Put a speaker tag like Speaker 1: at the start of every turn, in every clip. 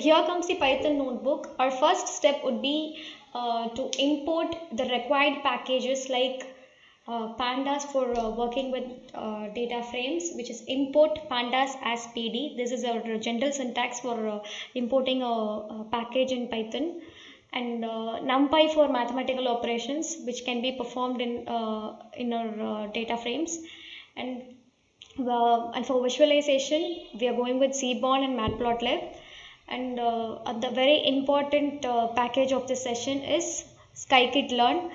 Speaker 1: here comes the Python notebook. Our first step would be to import the required packages like pandas for working with data frames, which is import pandas as pd. This is our general syntax for importing a package in Python. And numpy for mathematical operations which can be performed in our data frames. And for visualization we are going with Seaborn and Matplotlib. And the very important package of this session is scikit-learn,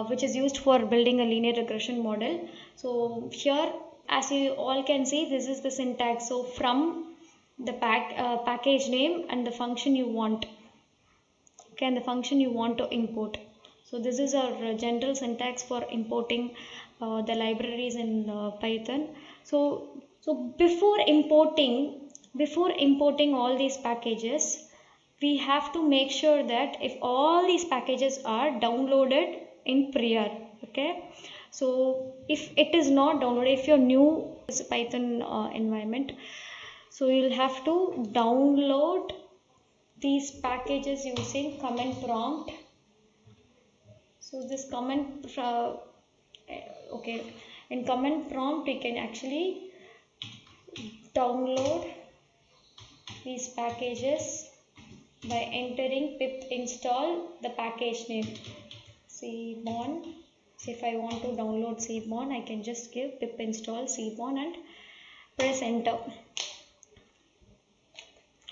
Speaker 1: which is used for building a linear regression model. So here, as you all can see, this is the syntax. So from the package name and the function you want, okay, and the function you want to import. So this is our general syntax for importing the libraries in Python. So before importing all these packages, we have to make sure that if all these packages are downloaded in prior. Okay, so if it is not downloaded, if you're new to this Python environment, so you'll have to download these packages using command prompt. So this command okay, in command prompt we can actually download these packages by entering pip install the package name Seaborn. So if I want to download Seaborn, I can just give pip install Seaborn and press enter.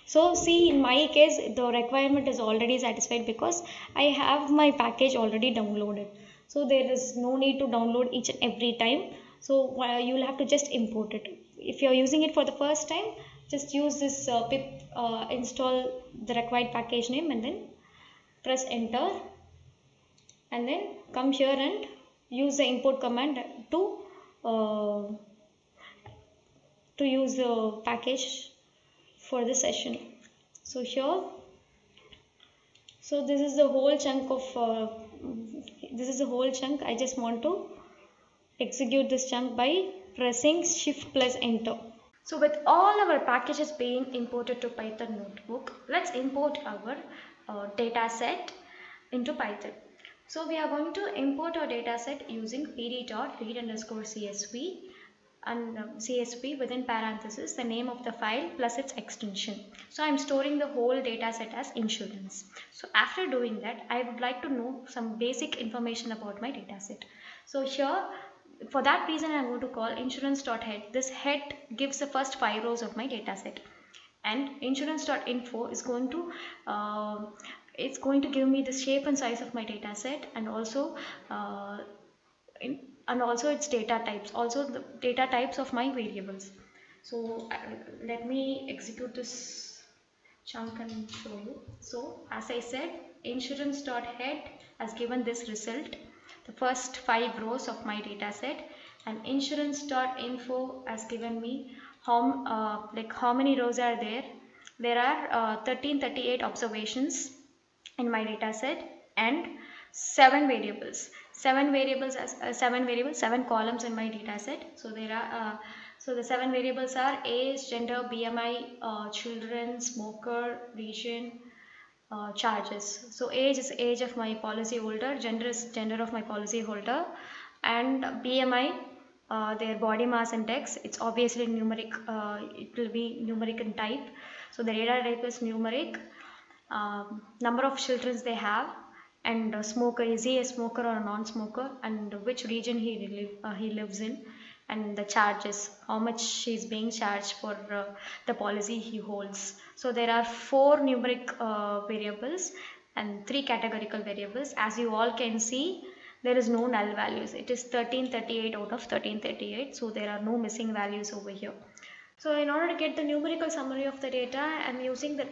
Speaker 1: So see, in my case the requirement is already satisfied because I have my package already downloaded. So there is no need to download each and every time. So you will have to just import it. If you are using it for the first time, just use this pip install the required package name and then press enter, and then come here and use the import command to use the package for the session. So here, so this is the whole chunk of I just want to execute this chunk by pressing shift plus enter. So with all our packages being imported to Python notebook, let's import our data set into Python. So we are going to import our data set using pd.read_csv and CSV within parenthesis the name of the file plus its extension. So I'm storing the whole data set as insurance. So after doing that, I would like to know some basic information about my data set. So here, for that reason, I'm going to call insurance.head. This head gives the first 5 rows of my data set, and insurance.info is going to it's going to give me the shape and size of my data set, and also its data types, also the data types of my variables. So let me execute this chunk and show you. So as I said, insurance.head has given this result, the first 5 rows of my data set, and insurance.info has given me how many rows are there. There are 1338 observations in my data set and 7 variables. 7 columns in my data set. So there are so the 7 variables are age, gender, BMI, children, smoker, region, charges. So age is age of my policy holder, gender is gender of my policy holder, and BMI, their body mass index, it's obviously numeric, it will be numeric in type. So the data type is numeric. Number of children they have, and smoker, is he a smoker or a non-smoker, and which region he lives in, and the charges, how much he is being charged for the policy he holds. So there are 4 numeric variables and 3 categorical variables. As you all can see, there is no null values. It is 1338 out of 1338. So there are no missing values over here. So in order to get the numerical summary of the data, I am using the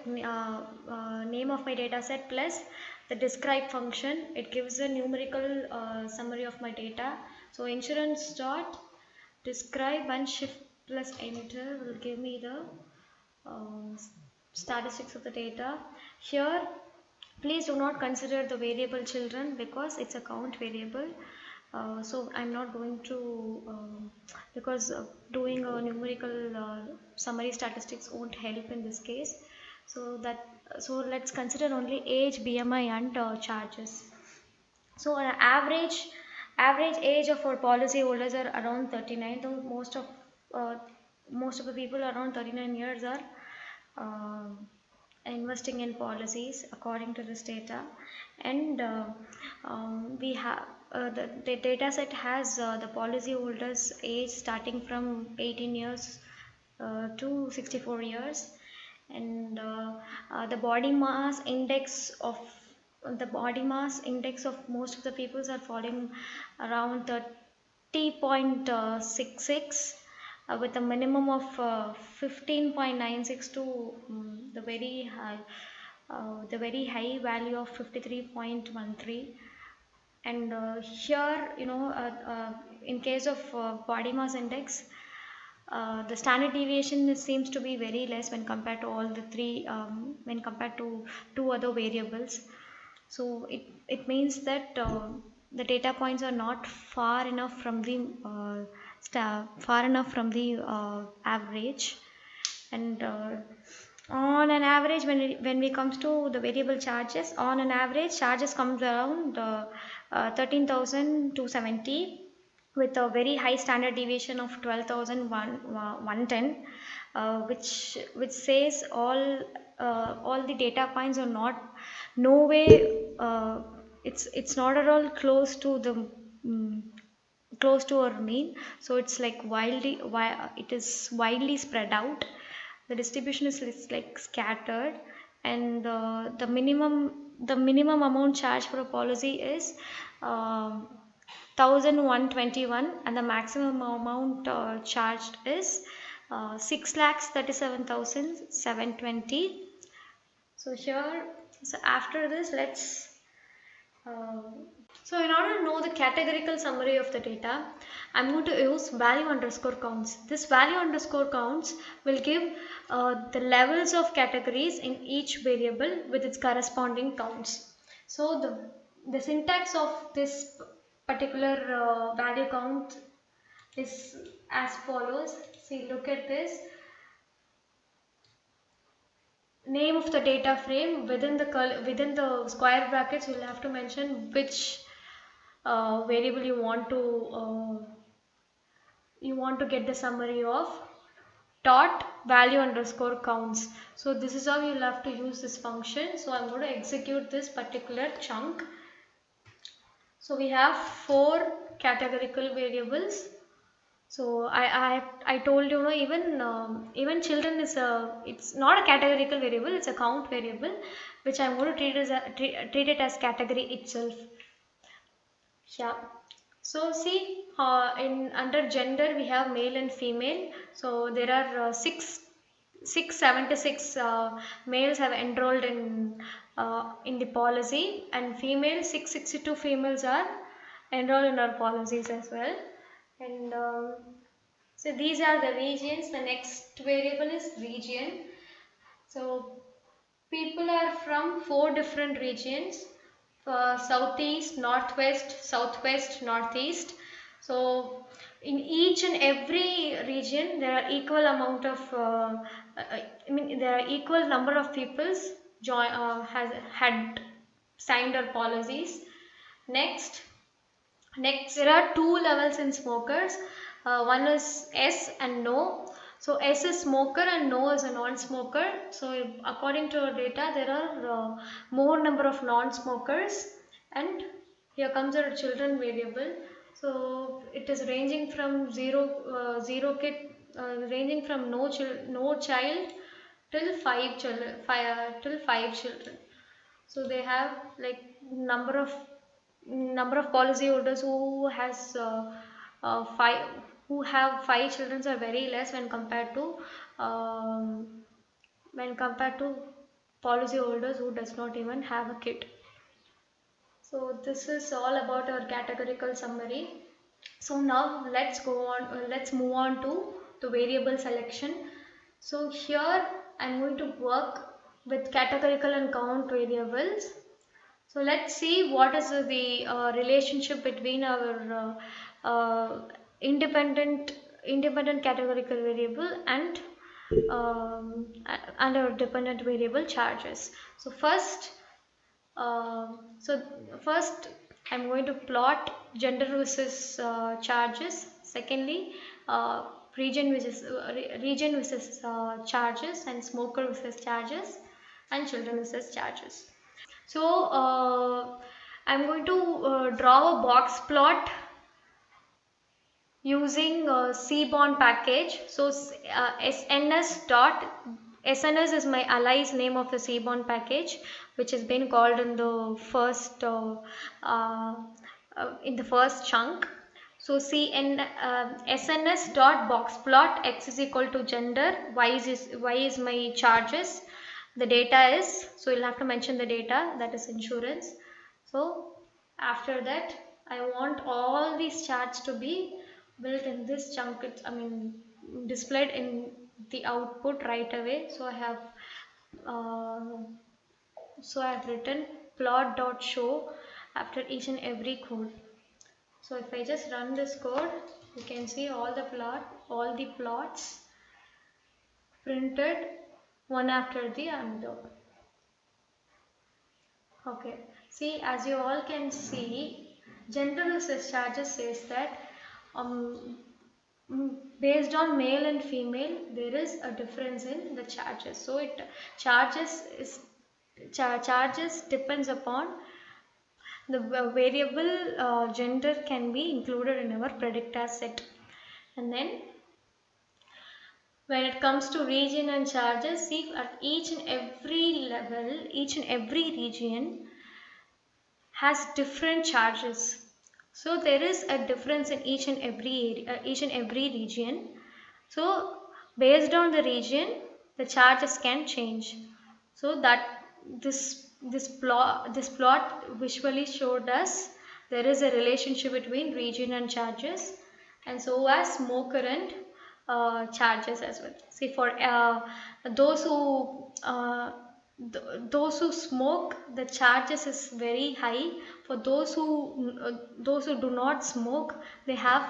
Speaker 1: name of my data set plus the describe function. It gives a numerical summary of my data. So insurance dot describe and shift plus enter will give me the statistics of the data. Here, please do not consider the variable children because it's a count variable. So I'm not going to because doing a numerical summary statistics won't help in this case. So that so let's consider only age, BMI, and charges. So on average age of our policy holders are around 39. Though uh, most of the people around 39 years are investing in policies according to this data, and we have the data set has the policy holders age starting from 18 years to 64 years, and the body mass index of most of the peoples are falling around 30.66, with a minimum of 15.96 to the very high value of 53.13. And here, in case of body mass index, the standard deviation seems to be very less when compared to all the three, when compared to two other variables. So it means that the data points are not far enough from the average. And on an average, when we comes to the variable charges, on an average charges comes around 13,270, with a very high standard deviation of 12,110, which says all the data points are not, no way, it's not at all close to the mm, close to our mean. So it's like it is widely spread out. The distribution is like scattered, and the minimum amount charged for a policy is 1,121, and the maximum amount charged is 6,37,720. So here, so after this, uh, so in order to know the categorical summary of the data, I'm going to use value underscore counts. This value underscore counts will give the levels of categories in each variable with its corresponding counts. So the syntax of this particular value count is as follows. See, look at this. Name of the data frame, within the square brackets you'll have to mention which variable you want to get the summary of. Dot value underscore counts. So this is how you'll have to use this function. So I'm going to execute this particular chunk. So we have 4 categorical variables. So I told you, even children it's not a categorical variable, it's a count variable, which I'm going to treat it as category itself. Yeah. So see, in under gender we have male and female. So there are 676 males have enrolled in the policy, and female 662 females are enrolled in our policies as well. And so these are the regions. The next variable is region. So people are from 4 different regions: southeast, northwest, southwest, northeast. So in each and every region there are equal amount of there are equal number of peoples has had signed our policies. Next, there are 2 levels in smokers. One is S and no. So S is smoker and no is a non-smoker. So according to our data, there are more number of non-smokers. And here comes our children variable. So it is ranging from zero kid, ranging from no child till 5 children. So they have like number of policyholders five who have 5 children are very less um, when compared to policyholders who does not even have a kid. So this is all about our categorical summary. So now let's move on to the variable selection. So here I'm going to work with categorical and count variables. So let's see what is the relationship between our independent categorical variable and under dependent variable charges. So so first I'm going to plot gender versus charges. Secondly, uh, region versus charges, and smoker versus charges, and children versus charges. So I'm going to draw a box plot using Seaborn package. So SNS is my ally's name of the Seaborn package, which has been called in the uh, in the first chunk. So SNS dot box plot x is equal to gender, y is my charges, the data is, so you'll have to mention the data, that is insurance. So after that, I want all these charts to be built in this chunk. I mean, displayed in the output right away. Uh, so I have written plot dot show after each and every code. So if I just run this code, you can see all the plots printed one after the another. Okay, see, as you all can see, gender versus charges says that um, based on male and female, there is a difference in the charges. So charges is charges depends upon the variable gender can be included in our predictor set. And then when it comes to region and charges, see, at each and every level, each and every region has different charges. So there is a difference in each and every region. So based on the region, the charges can change. So that this plot visually showed us there is a relationship between region and charges, and so as smoke current charges as well. See, for those who uh, those who smoke, the charges is very high. For those who do not smoke, they have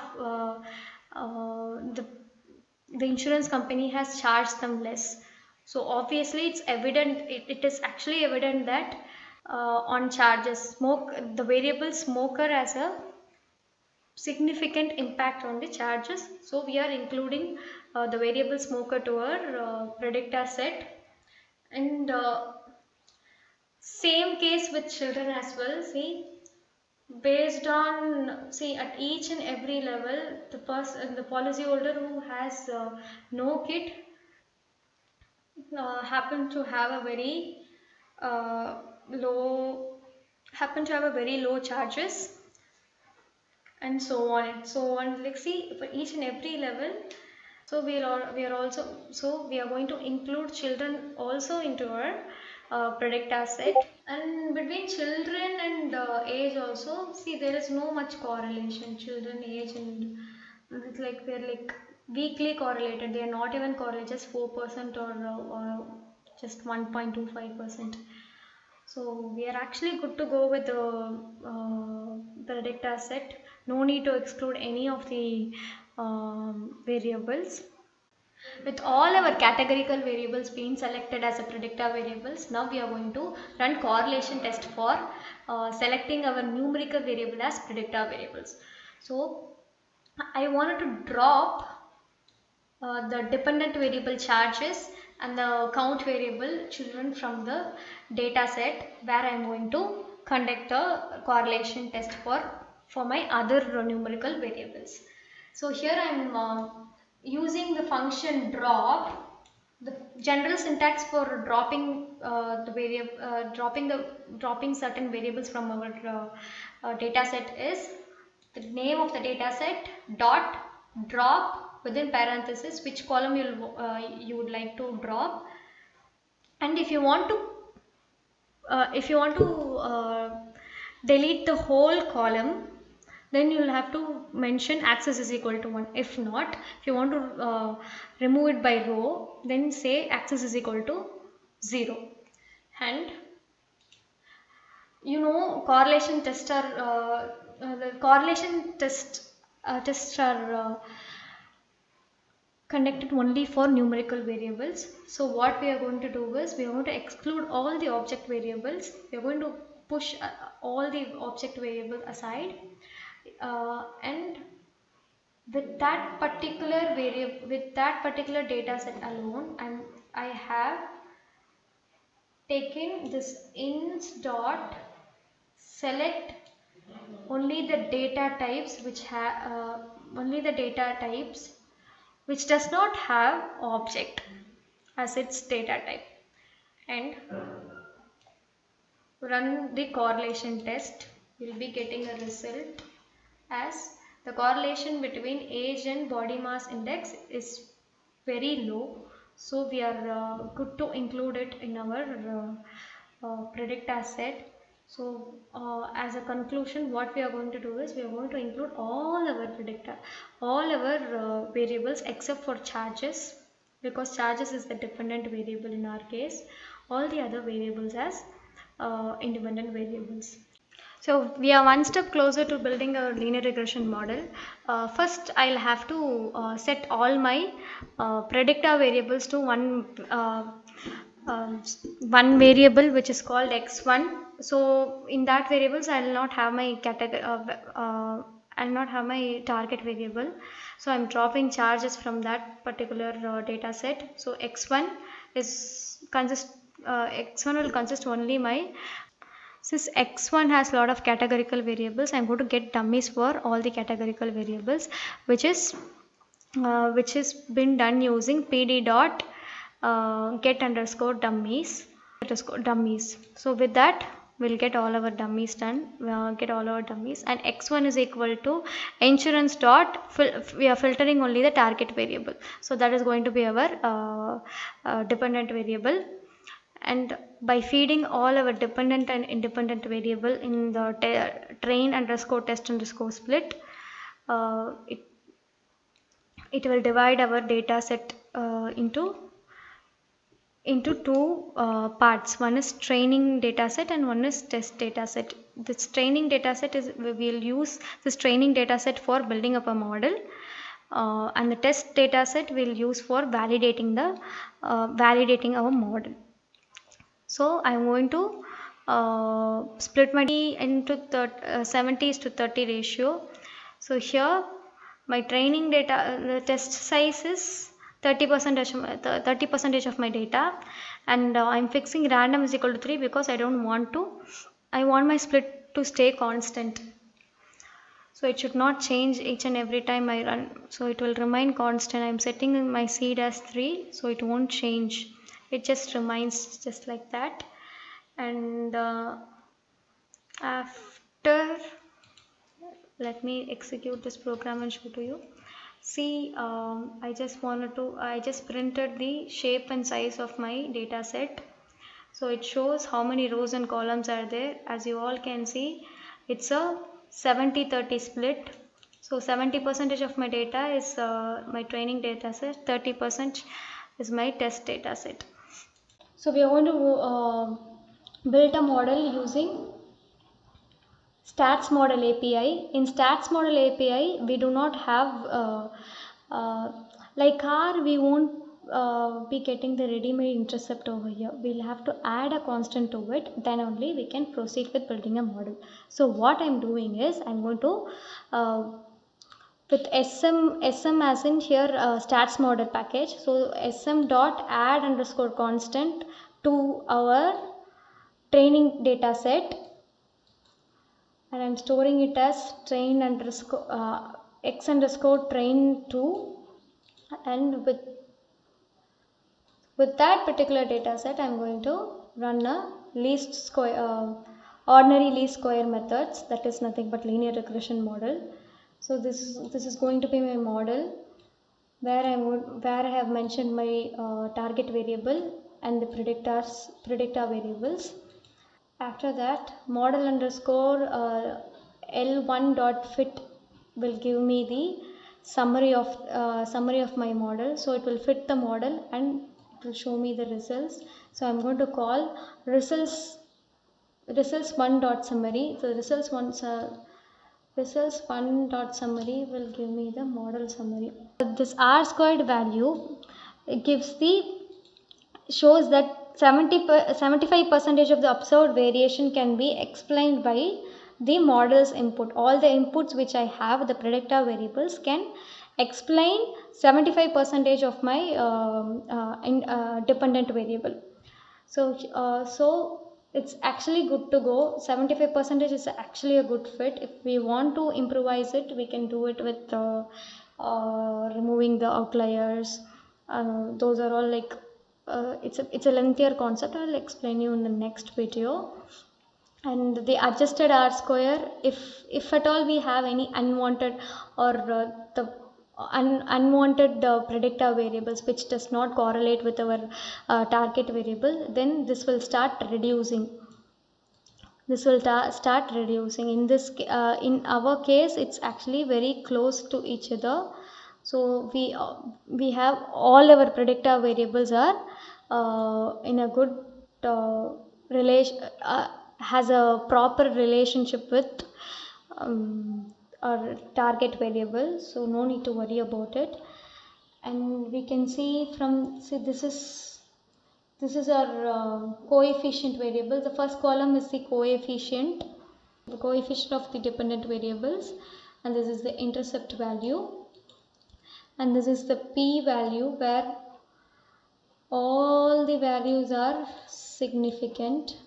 Speaker 1: the insurance company has charged them less. So obviously it's evident, it is actually evident that on charges, the variable smoker has a significant impact on the charges. So we are including the variable smoker to our predictor set. And same case with children as well. See, based on, see, at each and every level, the policyholder who has no kit happen to have a very uh, low charges, and so on and so on. Like, see, for each and every level. So we are going to include children also into our predictor set. And between children and age also, see, there is no much correlation. Children age and it's like they're like weakly correlated. They are not even correlated, just 4% or just 1.25%. So we are actually good to go with the predictor set. No need to exclude any of the variables. With all our categorical variables being selected as a predictor variables, now we are going to run correlation test for selecting our numerical variable as predictor variables. So I wanted to drop the dependent variable charges and the count variable children from the data set, where I am going to conduct a correlation test for my other numerical variables. So here I am using the function drop. The general syntax for dropping dropping certain variables from our data set is the name of the data set dot drop within parenthesis which column you would like to drop. And if you want to delete the whole column, then you will have to mention axis is equal to 1. If not, if you want to remove it by row, then say axis is equal to 0. And correlation tests are the correlation tests are conducted only for numerical variables. So what we are going to do is we are going to exclude all the object variables. We are going to push all the object variables aside, and with that particular variable, with that particular data set alone, I have taken this ins dot select only the data types which have only the data types which does not have object as its data type, and run the correlation test. You'll be getting a result as the correlation between age and body mass index is very low, so we are good to include it in our predict asset. So as a conclusion, what we are going to do is we are going to include all our predictor, all our variables except for charges, because charges is the dependent variable in our case, all the other variables as independent variables. So we are one step closer to building a linear regression model. First, I'll have to set all my predictor variables to um, one variable which is called x1. So in that variables, I'll not have my category. I'll not have my target variable. So I'm dropping charges from that particular data set. So x1 is consist. X1 will consist only my. Since x1 has a lot of categorical variables, I'm going to get dummies for all the categorical variables, which is been done using pd dot get underscore dummies. So with that, we'll get all our dummies done. Get all our dummies, and x1 is equal to insurance dot. We are filtering only the target variable, so that is going to be our dependent variable. And by feeding all our dependent and independent variable in the train underscore test underscore split, it will divide our data set into two parts. One is training data set and one is test data set. This training data set is, we will use this training data set for building up a model, and the test data set we'll use for validating our model. So I'm going to split my D into 70:30 ratio. So here my training data, the test size is 30% of my data, and I'm fixing random is equal to 3 because I want my split to stay constant. So it should not change each and every time I run. So it will remain constant. I'm setting my seed as 3, so it won't change. It just remains just like that. And after, let me execute this program and show to you. See, I just printed the shape and size of my data set. So it shows how many rows and columns are there. As you all can see, it's a 70-30 split. So 70% of my data is my training data set, 30% is my test data set. So we are going to build a model using Stats Model API. In Stats Model API, we do not have like R. We won't be getting the ready-made intercept over here. We'll have to add a constant to it. Then only we can proceed with building a model. So what I'm doing is I'm going to with sm as in here stats model package. So sm dot add underscore constant to our training data set, and I'm storing it as train underscore x underscore train 2, and with that particular data set I'm going to run a least square ordinary least square methods, that is nothing but linear regression model. So this is going to be my model where I have mentioned my target variable and the predictor variables. After that, model underscore L1 dot fit will give me the summary of my model. So it will fit the model and it will show me the results. So I'm going to call results 1 dot summary. So results results fun dot summary will give me the model summary. This R squared value gives the shows that 75% of the observed variation can be explained by the model's input. All the inputs which I have, the predictor variables, can explain 75% of my dependent variable. So it's actually good to go. 75% is actually a good fit. If we want to improvise it, we can do it with removing the outliers. Those are all like it's a lengthier concept. I'll explain you in the next video. And the adjusted R square, if at all we have any unwanted or the unwanted predictor variables which does not correlate with our target variable, then this will start reducing. Start reducing. In this in our case, it's actually very close to each other. So we have all our predictor variables are in a good relation, has a proper relationship with our target variable, so no need to worry about it. And we can see this is our coefficient variable. The first column is the coefficient of the dependent variables, and this is the intercept value, and this is the p value where all the values are significant.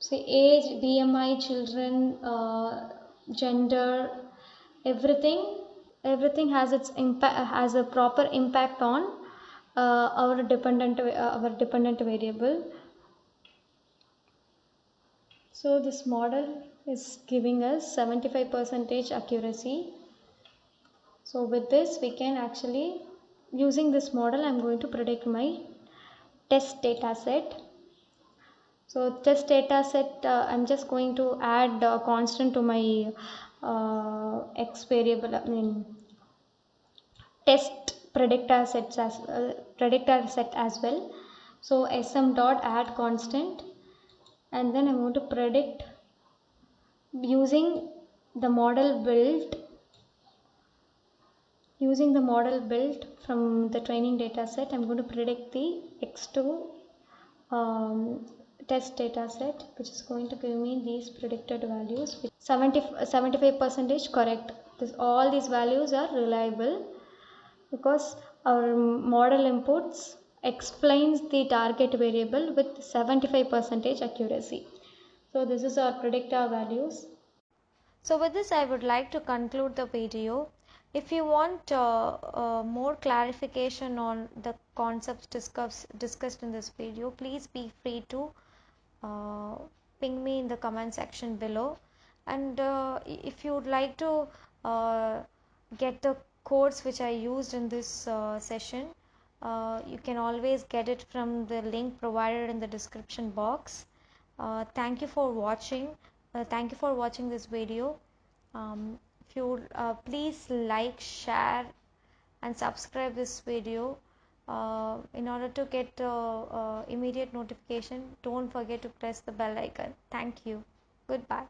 Speaker 1: See, age, BMI, children, gender, everything has its impact, has a proper impact on our dependent variable. So this model is giving us 75% accuracy. So with this, we can actually, using this model, I'm going to predict my test data set. So test data set, I'm just going to add a constant to my x variable, test predictor set as well. So sm dot add constant, and then I'm going to predict using the model built from the training data set. I'm going to predict the x2 test data set, which is going to give me these predicted values. 75% correct. All these values are reliable because our model inputs explains the target variable with 75% accuracy. So this is our predictor values. So with this, I would like to conclude the video. If you want more clarification on the concepts discussed in this video, please be free to ping me in the comment section below. And if you would like to get the codes which I used in this session, you can always get it from the link provided in the description box. Thank you for watching. Thank you for watching this video. If you would please like, share and subscribe this video in order to get immediate notification. Don't forget to press the bell icon. Thank you. Goodbye.